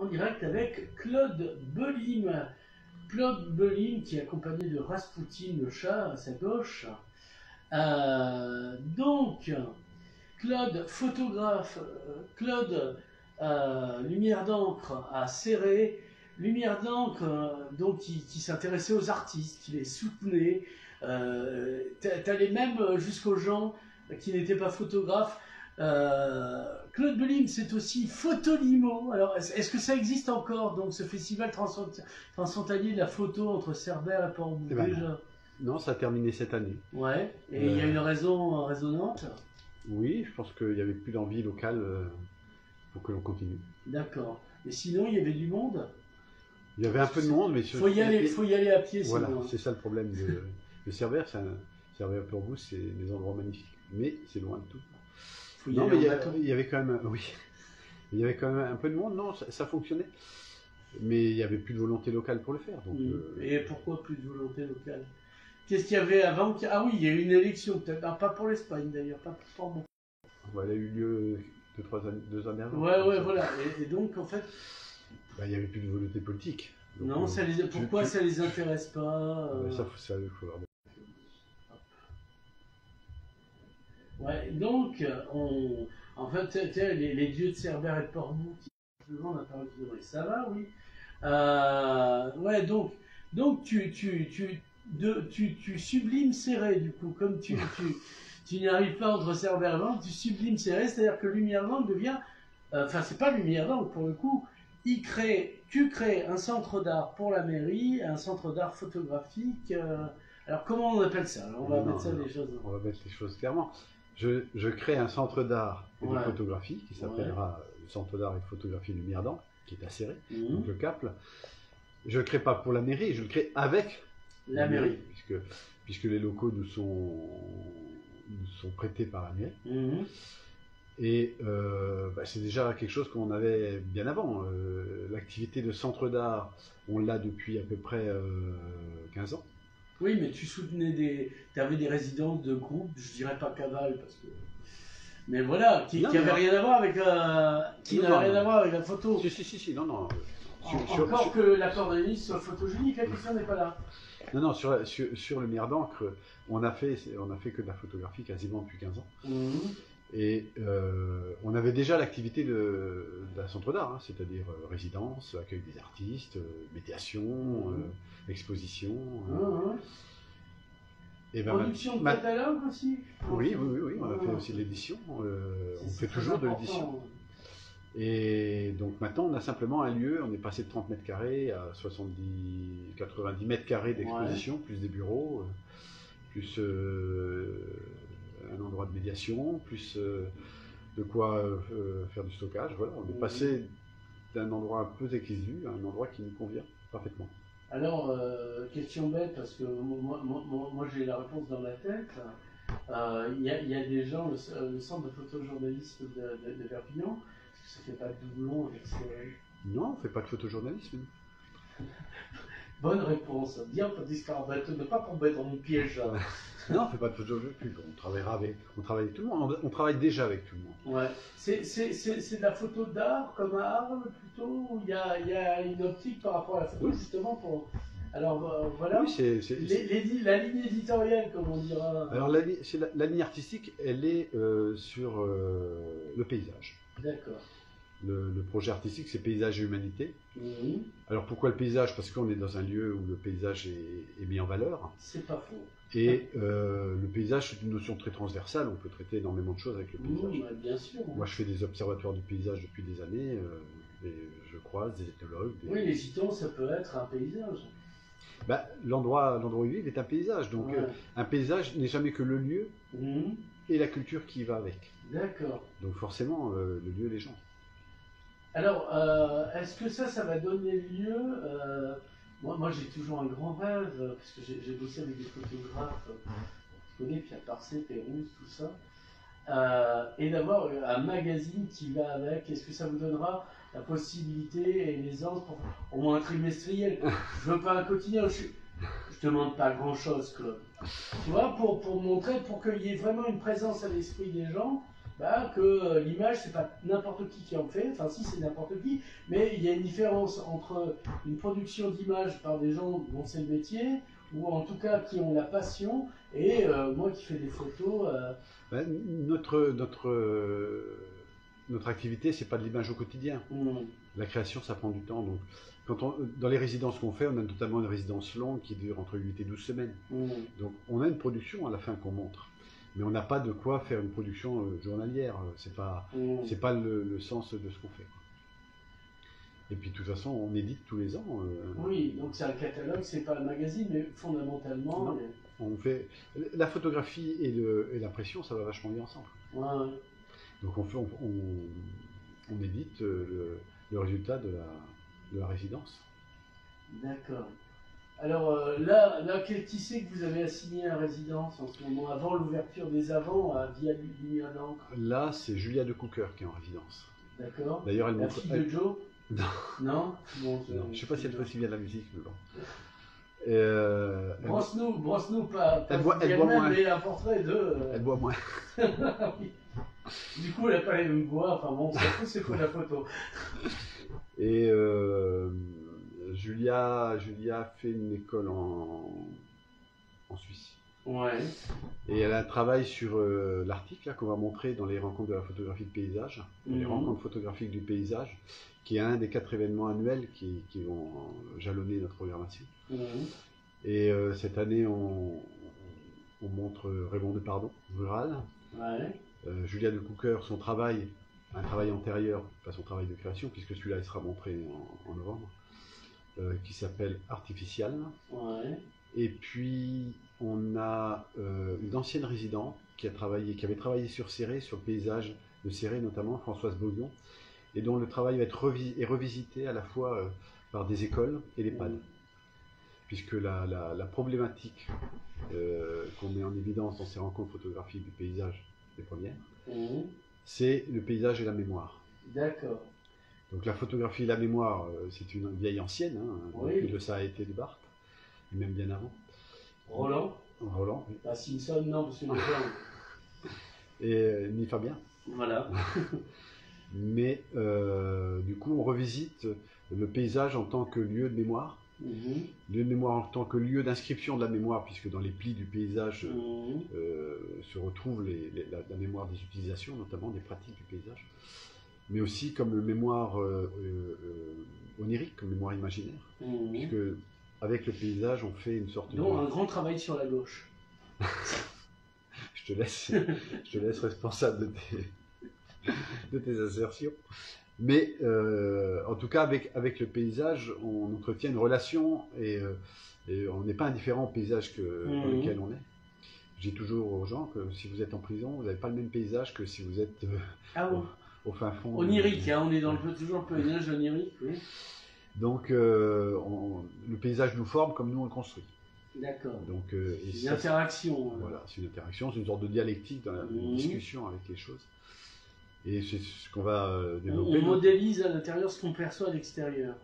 en direct avec Claude Belim. Claude Belim qui est accompagné de Raspoutine, le chat, à sa gauche. Donc, Claude, photographe, Claude, lumière d'encre à Serré, lumière d'encre donc qui s'intéressait aux artistes, qui les soutenait. T'allais même jusqu'aux gens qui n'étaient pas photographes. Claude Belim, c'est aussi Photolimo. Alors, est-ce que ça existe encore, donc ce festival transfrontalier de la photo entre Cerbère et Portbou déjà? Non, ça a terminé cette année. Ouais, et il y a une raison résonante? Oui, je pense qu'il n'y avait plus d'envie locale pour que l'on continue. D'accord. Et sinon, il y avait du monde? Il y avait un peu de monde, mais... Faut y aller à pied, voilà, c'est ça le problème de Cerbère. Cerbère-Portbou, c'est des endroits magnifiques, mais c'est loin de tout. Non, mais il y avait quand même... Oui, il y avait quand même un peu de monde, non, ça fonctionnait. Mais il n'y avait plus de volonté locale pour le faire. Donc, Et pourquoi plus de volonté locale? Qu'est-ce qu'il y avait avant? Ah oui, il y a eu une élection, peut-être. Ah, pas pour l'Espagne d'ailleurs, pas pour Portbou. Elle a eu lieu 2 années avant. Ouais, voilà. Et donc, en fait... il n'y avait plus de volonté politique. Donc, non, pourquoi ça les intéresse pas Ça, il faut voir. Ouais, donc, en fait, les dieux de Cerbère et de Portbou qui on a parlé de ça va, oui. Ouais, donc tu sublimes Serré, du coup, comme tu n'y arrives pas entre Cerbère et Portbou, tu sublimes Serré, c'est-à-dire que Lumière d'Ancre devient, enfin, c'est pas Lumière d'Ancre pour le coup, tu crées un centre d'art pour la mairie, un centre d'art photographique. Alors, comment on appelle ça? On va mettre ça des choses. On va mettre les choses clairement. Je crée un centre d'art et de photographie qui s'appellera le Centre d'art et de photographie Lumière d'Ancre, qui est à Serré, donc le Caple. Je ne le crée pas pour la mairie, je le crée avec la mairie. Puisque les locaux nous sont prêtés par la mairie. Et c'est déjà quelque chose qu'on avait bien avant. L'activité de centre d'art, on l'a depuis à peu près 15 ans. Oui, mais tu soutenais tu avais des résidences de groupes, je dirais pas cavale, parce que... Mais voilà, qui n'avaient rien à voir avec la photo. Si, non. Encore que l'accordéoniste soit photogénique, la question n'est pas là. Non, sur Lumière d'Ancre, on a fait que de la photographie quasiment depuis 15 ans. Et on avait déjà l'activité d'un centre d'art, c'est-à-dire résidence, accueil des artistes, médiation, exposition. Et production de catalogue aussi? Oui, on a fait aussi de l'édition. On fait toujours de l'édition. Et donc maintenant, on a simplement un lieu, on est passé de 30 mètres carrés à 90 mètres carrés d'exposition, plus des bureaux, plus un endroit de médiation, plus de quoi faire du stockage. Voilà, on est passé d'un endroit un peu déclisu à un endroit qui nous convient parfaitement. Alors, question bête, parce que moi j'ai la réponse dans ma tête. Il y a des gens, le centre de photojournalisme de Perpignan, est-ce que ça fait pas de doublon avec Serré? Non, on ne fait pas de photojournalisme. Bonne réponse, bien pour discarabato, ne pas pour mettre dans mon piège. Non, on ne fait pas de photojournalisme, on travaillera avec tout le monde, on travaille déjà avec tout le monde. Ouais, c'est de la photo d'art comme à Arles plutôt, où il y a une optique par rapport à la photo justement pour... Alors voilà, oui, la ligne éditoriale comme on dira. Alors la ligne artistique, elle est sur le paysage. D'accord. Le projet artistique, c'est paysage et humanité. Alors pourquoi le paysage? Parce qu'on est dans un lieu où le paysage est mis en valeur. C'est pas faux. Et le paysage, c'est une notion très transversale. On peut traiter énormément de choses avec le paysage. Bien sûr. Moi, je fais des observatoires du paysage depuis des années. Et je croise des ethnologues. Oui, les gitans, ça peut être un paysage. L'endroit où ils vivent est un paysage. Donc un paysage n'est jamais que le lieu et la culture qui va avec. D'accord. Donc forcément, le lieu et les gens. Alors, est-ce que ça va donner lieu... Moi j'ai toujours un grand rêve, parce que j'ai bossé avec des photographes, tu connais, Pierre Parcé, Pérouse, tout ça, et d'avoir un magazine qui va avec. Est-ce que ça vous donnera la possibilité et l'aisance pour au moins un trimestriel? Je veux pas un quotidien, je demande pas grand-chose, Claude. Tu vois, pour montrer, pour qu'il y ait vraiment une présence à l'esprit des gens, bah, que l'image, c'est pas n'importe qui en fait, enfin si c'est n'importe qui, mais il y a une différence entre une production d'image par des gens dont c'est le métier, ou en tout cas qui ont la passion, et moi qui fais des photos. Ben, notre activité, c'est pas de l'image au quotidien. La création, ça prend du temps. Donc, dans les résidences qu'on fait, on a notamment une résidence longue qui dure entre 8 et 12 semaines. Donc, on a une production à la fin qu'on montre. Mais on n'a pas de quoi faire une production journalière. C'est pas le sens de ce qu'on fait. Et puis, de toute façon, on édite tous les ans. Oui, donc c'est un catalogue, c'est pas un magazine, mais fondamentalement. On fait la photographie et l'impression, ça va vachement bien ensemble. Ouais. Donc on édite le résultat de la résidence. D'accord. Alors là, qui c'est que vous avez assigné à résidence en ce moment, avant l'ouverture des avants via Lumière d'encre? Là, c'est Julia de Cooker qui est en résidence. D'accord. D'ailleurs, elle la fille de Joe? Non. Non, bon, je ne sais pas si elle fait aussi bien de la musique, mais bon. Brosse-nous pas elle boit moins. Mais un portrait de. Elle boit moins. Oui. Du coup, elle n'a pas les mêmes voix. Enfin bon, c'est quoi la photo? Et Julia fait une école en Suisse. Ouais. Et elle a un travail sur l'article qu'on va montrer dans les rencontres de la photographie de paysage, les rencontres photographiques du paysage, qui est un des 4 événements annuels qui vont jalonner notre programmation. Et cette année, on montre Raymond Depardon, rural. Ouais. Julia de Cooker, son travail, un travail antérieur, pas son travail de création, puisque celui-là il sera montré en novembre, qui s'appelle Artificial. Ouais. Et puis on a une ancienne résidente qui avait travaillé sur Céré, sur le paysage de Céré notamment, Françoise Boguion, et dont le travail va être revisité à la fois par des écoles et l'EHPAD. Puisque la problématique qu'on met en évidence dans ces rencontres photographiques du paysage, les premières, c'est le paysage et la mémoire. D'accord. Donc la photographie et la mémoire, c'est une vieille ancienne, depuis le Ça a été de Barthes, et même bien avant. Roland, oui. Pas Simpson, non, parce que les gens... Et ni Fabien. Voilà. Mais du coup, on revisite le paysage en tant que lieu de mémoire. Lieu de mémoire en tant que lieu d'inscription de la mémoire, puisque dans les plis du paysage se retrouve la mémoire des utilisations, notamment des pratiques du paysage, mais aussi comme mémoire onirique, comme mémoire imaginaire, puisque avec le paysage, on fait une sorte Donc un grand travail sur la gauche. je te laisse responsable de tes assertions. Mais en tout cas, avec le paysage, on entretient une relation et on n'est pas indifférent au paysage dans lequel on est. Je dis toujours aux gens que si vous êtes en prison, vous n'avez pas le même paysage que si vous êtes au fin fond. Onirique, on est toujours un peu onirique. Oui. Donc le paysage nous forme comme nous on le construit. D'accord. Donc c'est une interaction. Voilà, c'est une interaction, c'est une sorte de dialectique dans la discussion avec les choses. Et c'est ce qu'on va développer. On modélise à l'intérieur ce qu'on perçoit à l'extérieur.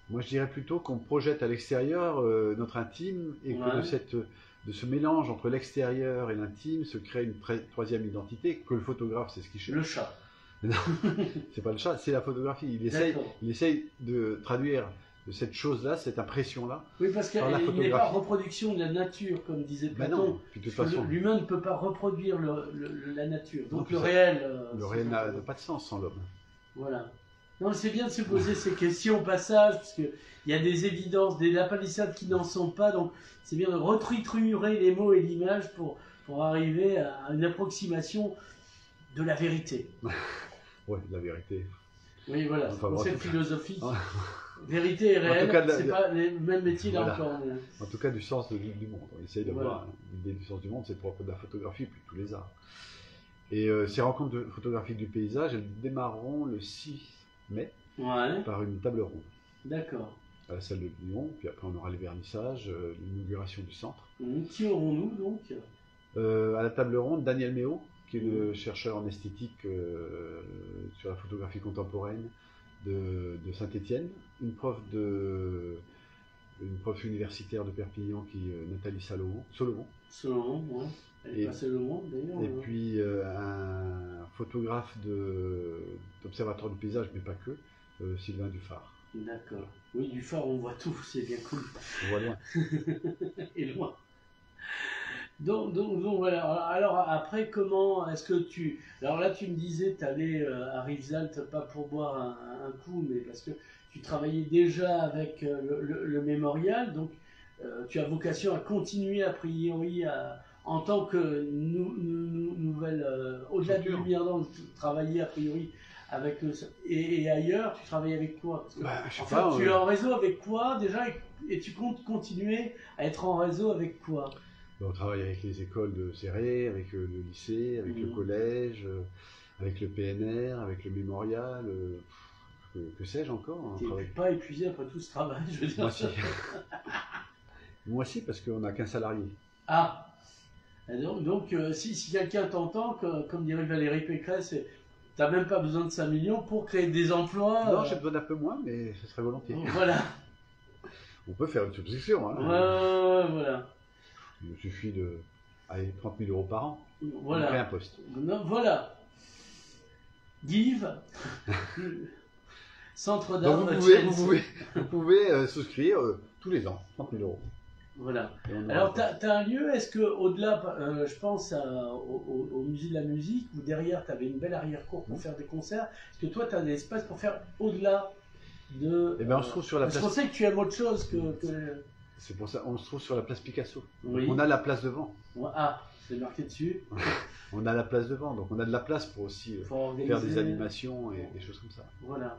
Moi, je dirais plutôt qu'on projette à l'extérieur notre intime et que de ce mélange entre l'extérieur et l'intime se crée une troisième identité que le photographe, c'est ce qu'il cherche. Le chat. Non, c'est pas le chat, c'est la photographie. Il essaye de traduire cette chose-là, cette impression-là. Oui, parce qu'il n'est pas reproduction de la nature, comme disait Platon. L'humain ne peut pas reproduire la nature. Donc le réel. Le réel n'a pas de sens sans l'homme. Voilà. Non, c'est bien de se poser ces questions au passage, parce qu'il y a des évidences, des lapalissades qui n'en sont pas. Donc c'est bien de retriturer les mots et l'image pour arriver à une approximation de la vérité. Oui, la vérité. Oui, voilà, c'est un concept philosophique. Vérité et réel, c'est pas les mêmes métiers là encore. Mais... En tout cas, du sens du monde. On essaye d'avoir l'idée du sens du monde, c'est propre de la photographie, puis tous les arts. Et ces rencontres photographiques du paysage, elles démarreront le 6 mai par une table ronde. D'accord. À la salle de Lyon, puis après on aura le vernissage, l'inauguration du centre. Qui aurons-nous donc à la table ronde, Daniel Méo, qui est le chercheur en esthétique sur la photographie contemporaine de Saint-Étienne, une prof de une prof universitaire de Perpignan Nathalie Solomon. Solomon, ouais. Elle est passée le monde d'ailleurs. Et puis un photographe d'observatoire du paysage, mais pas que, Sylvain Dufart. D'accord. Oui, Dufart, on voit tout, c'est bien cool. On voit loin. Et loin. Donc voilà. Alors après, comment est-ce que tu... Alors là, tu me disais, tu allais à Rivesaltes, pas pour boire un coup, mais parce que tu travaillais déjà avec le mémorial, donc tu as vocation à continuer a priori en tant que nouvelle... au-delà de Lumière d'Ancre, travailler a priori avec et ailleurs, tu travailles avec quoi? Tu es en réseau avec quoi déjà et tu comptes continuer à être en réseau avec quoi? On travaille avec les écoles de Céré, avec le lycée, avec le collège, avec le PNR, avec le mémorial, que sais-je encore. Tu n'es pas épuisé après tout ce travail, je veux dire. Moi aussi. Moi aussi, parce qu'on n'a qu'un salarié. Ah, donc si quelqu'un t'entend, comme dirait Valérie Pécresse, tu n'as même pas besoin de 5 millions pour créer des emplois. Non, j'ai besoin d'un peu moins, mais ce serait volontiers. Voilà. On peut faire une substitution. Hein. Ouais, voilà. Il suffit de 30 000 euros par an. Voilà. On crée un poste. Non, voilà. Give. Centre d'art. Donc vous pouvez souscrire tous les ans, 30 000 euros. Voilà. Alors, tu as un lieu, est-ce qu'au-delà, je pense au musée de la musique, où derrière, tu avais une belle arrière-cour pour faire des concerts, est-ce que toi, tu as des espaces pour faire au-delà de... Eh bien, on se trouve sur la place... Parce qu'on sait que tu aimes autre chose que... C'est pour ça, on se trouve sur la place Picasso. Oui. On a la place devant. Ah, c'est marqué dessus. On a la place devant, donc on a de la place pour aussi faire des animations et des choses comme ça. Voilà.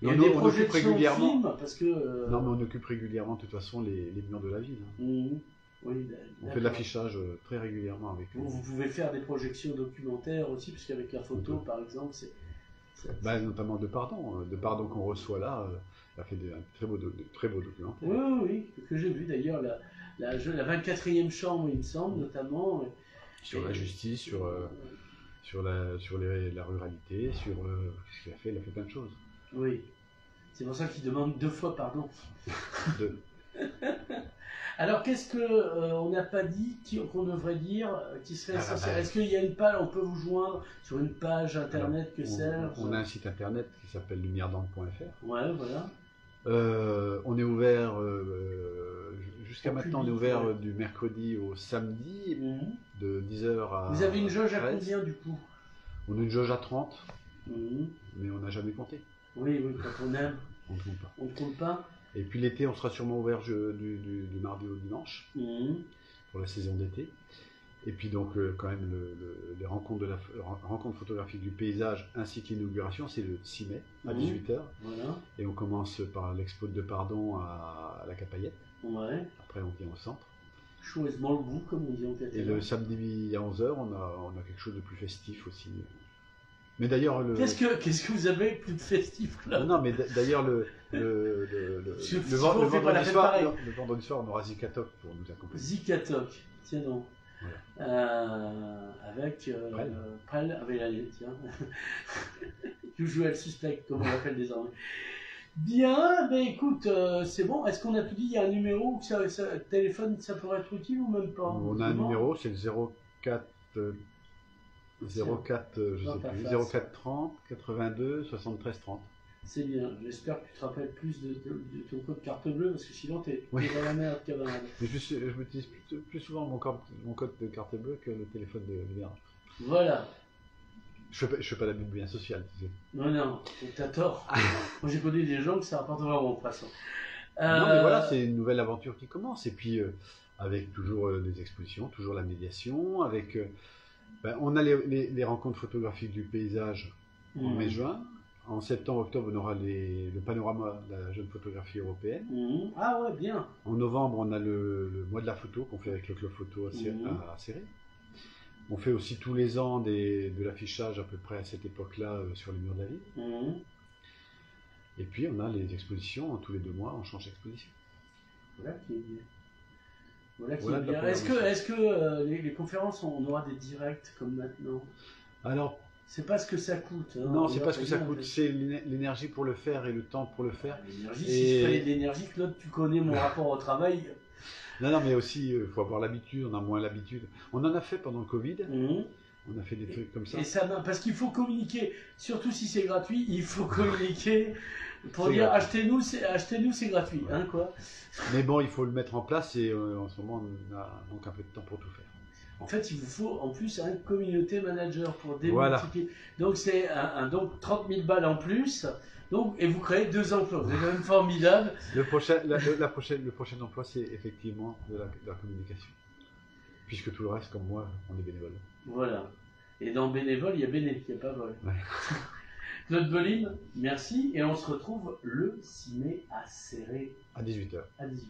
Il y a des projections régulièrement. Films, parce que, Non, mais on occupe régulièrement, de toute façon, les murs de la ville. Hein. Oui, on fait de l'affichage très régulièrement avec. Vous pouvez faire des projections documentaires aussi, parce qu'avec la photo, par exemple, c'est. Notamment Depardon qu'on reçoit là, a fait un très beau documentaire. Oui, que j'ai vu d'ailleurs, la 24e chambre, il me semble, notamment. Sur la justice, sur la ruralité, sur ce qu'il a fait. Il a fait plein de choses. Oui, c'est pour ça qu'il demande 2 fois pardon. Alors, qu'est-ce qu'on n'a pas dit qu'on devrait dire qui serait essentiel? Est-ce qu'il y a une page, on peut vous joindre sur une page internet on a un site internet qui s'appelle lumièredancre.fr. Ouais, voilà. On est ouvert, jusqu'à maintenant, on est ouvert du mercredi au samedi, de 10h à... Vous avez une jauge à combien du coup? On a une jauge à 30, mais on n'a jamais compté. Oui, quand on aime. On ne compte pas. On ne compte pas. Et puis l'été, on sera sûrement ouvert du mardi au dimanche, pour la saison d'été. Et puis donc, quand même, les rencontres photographiques du paysage ainsi que l'inauguration, c'est le 6 mai à 18h. Voilà. Et on commence par l'expo de Depardon à la Capayette. Ouais. Après, on vient au centre. Chaud et le bout, comme on dit en catalan. Et le samedi à 11h, on a quelque chose de plus festif aussi. Mais d'ailleurs, qu'est-ce que vous avez plus de festif là? Non, mais d'ailleurs, le vendredi soir, on aura Zikatok pour nous accompagner. Zikatok, tiens donc. Voilà. Avec Prel, allez, tiens. Usual suspect, comme on l'appelle désormais. Bien, ben écoute, c'est bon. Est-ce qu'on a tout dit? Il y a un numéro, téléphone, ça pourrait être utile ou même pas? On a un numéro, c'est le 04. 04 30 82 73 30. C'est bien, j'espère que tu te rappelles plus de ton code carte bleue parce que sinon t'es dans la merde, camarade. Mais je m'utilise plus souvent mon code de carte bleue que le téléphone de Lumière. Voilà. Je fais pas d'abus de bien social, tu sais. Non, t'as tort. Moi j'ai connu des gens que ça rapporte vraiment de toute façon. Non mais voilà, c'est une nouvelle aventure qui commence. Et puis avec toujours des expositions, toujours la médiation, avec... on a les rencontres photographiques du paysage en mai-juin. En septembre-octobre, on aura le panorama de la jeune photographie européenne. Ah ouais, bien. En novembre, on a le mois de la photo qu'on fait avec le club photo à Céré. On fait aussi tous les ans de l'affichage à peu près à cette époque-là sur les murs de la ville. Et puis on a les expositions, tous les 2 mois, on change d'exposition. Voilà qui est bien. Voilà bien. Est-ce que les conférences, on aura des directs comme maintenant? Alors, C'est pas ce que ça coûte. Hein. Non, c'est pas ce que ça coûte, c'est l'énergie pour le faire et le temps pour le faire. L'énergie, si je fallait de l'énergie, Claude, tu connais mon rapport au travail. Non, mais aussi, il faut avoir l'habitude, on a moins l'habitude. On en a fait pendant le Covid, on a fait des trucs comme ça. Et ça, parce qu'il faut communiquer, surtout si c'est gratuit, il faut communiquer pour dire achetez-nous, c'est gratuit. Hein, quoi. Mais bon, il faut le mettre en place et en ce moment, on a donc un peu de temps pour tout faire. En fait, il vous faut en plus un communauté manager pour démultiplier. Voilà. Donc, c'est donc 30 000 balles en plus. Donc, et vous créez 2 emplois. C'est quand même formidable. Le prochain emploi, c'est effectivement de la communication. Puisque tout le reste, comme moi, on est bénévole. Voilà. Et dans bénévole, il y a béné, il n'y a pas vol. Ouais. Claude Bolim, merci. Et on se retrouve le 6 mai à Céré. À 18h. À 18h.